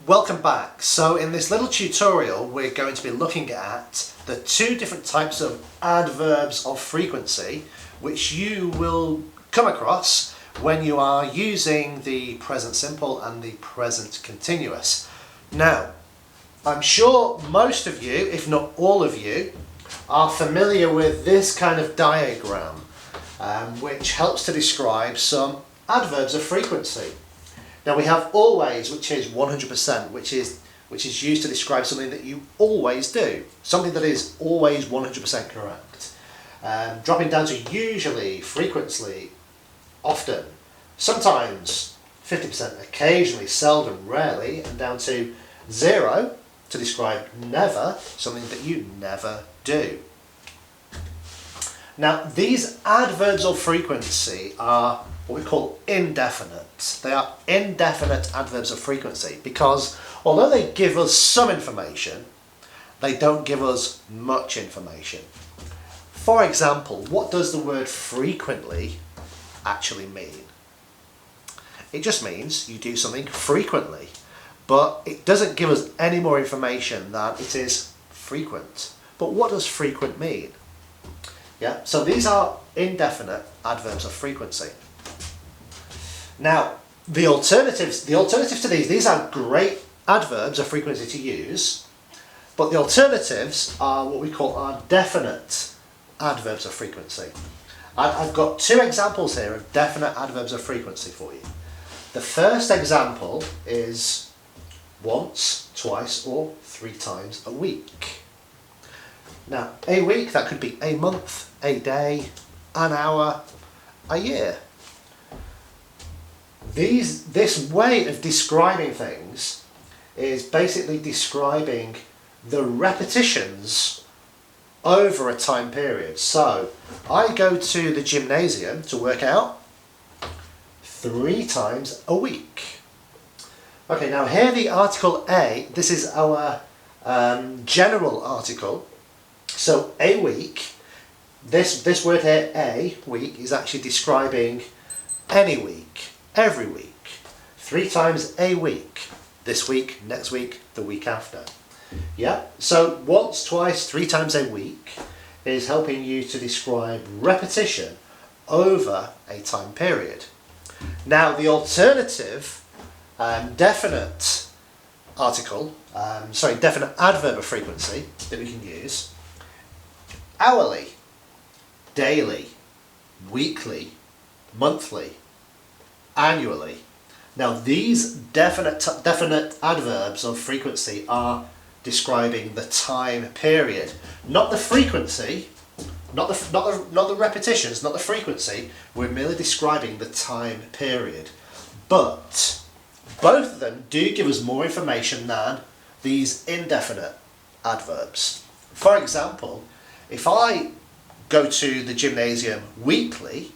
Welcome back. So in this little tutorial we're going to be looking at the two different types of adverbs of frequency which you will come across when you are using the present simple and the present continuous. Now, I'm sure most of you, if not all of you, are familiar with this kind of diagram which helps to describe some adverbs of frequency. Now we have always, which is 100%, which is used to describe something that you always do, something that is always 100% correct. Dropping down to usually, frequently, often, sometimes, 50%, occasionally, seldom, rarely, and down to 0 to describe never, something that you never do. Now these adverbs of frequency are what we call indefinite. They are indefinite adverbs of frequency because although they give us some information, they don't give us much information. For example, what does the word frequently actually mean? It just means you do something frequently, but it doesn't give us any more information than it is frequent. But what does frequent mean? Yeah, so these are indefinite adverbs of frequency. Now, the alternatives to these are great adverbs of frequency to use, but the alternatives are what we call our definite adverbs of frequency. I've got two examples here of definite adverbs of frequency for you. The first example is once, twice, or 3 times a week. Now, a week, that could be a month, a day, an hour, a year. This way of describing things is basically describing the repetitions over a time period. So, I go to the gymnasium to work out 3 times a week. Okay, now here the article A, this is our general article. So a week, this word here, a week, is actually describing any week, every week. 3 times a week, this week, next week, the week after. Yeah, so once, twice, 3 times a week is helping you to describe repetition over a time period. Now the alternative definite definite adverb of frequency that we can use: hourly, daily, weekly, monthly, annually. Now these definite adverbs of frequency are describing the time period, not the frequency, not the repetitions, not the frequency. We're merely describing the time period. But both of them do give us more information than these indefinite adverbs. For example, if I go to the gymnasium weekly,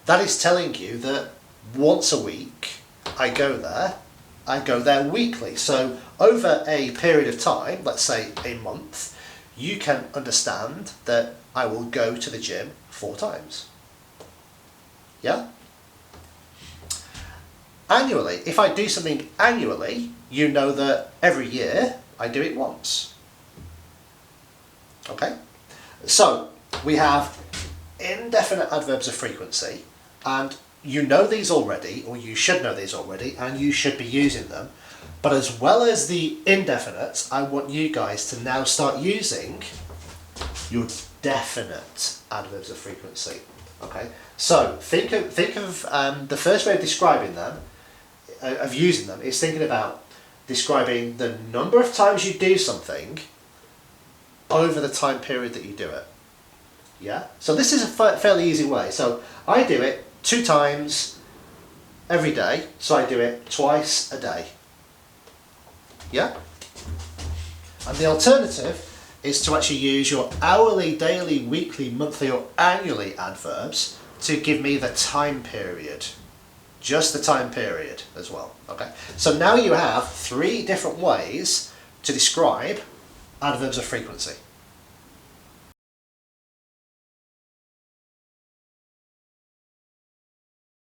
that is telling you that once a week I go there weekly. So over a period of time, let's say a month, you can understand that I will go to the gym 4 times. Yeah? Annually, if I do something annually, you know that every year I do it once. Okay? So we have indefinite adverbs of frequency, and you know these already, or you should know these already, and you should be using them. But as well as the indefinites, I want you guys to now start using your definite adverbs of frequency. Okay? So think of the first way of describing them, of using them, is thinking about describing the number of times you do something over the time period that you do it. Yeah? So this is a fairly easy way. So I do it 2 times every day, so I do it twice a day. Yeah? And the alternative is to actually use your hourly, daily, weekly, monthly, or annually adverbs to give me the time period. Just the time period as well. Okay? So now you have 3 different ways to describe adverbs of frequency.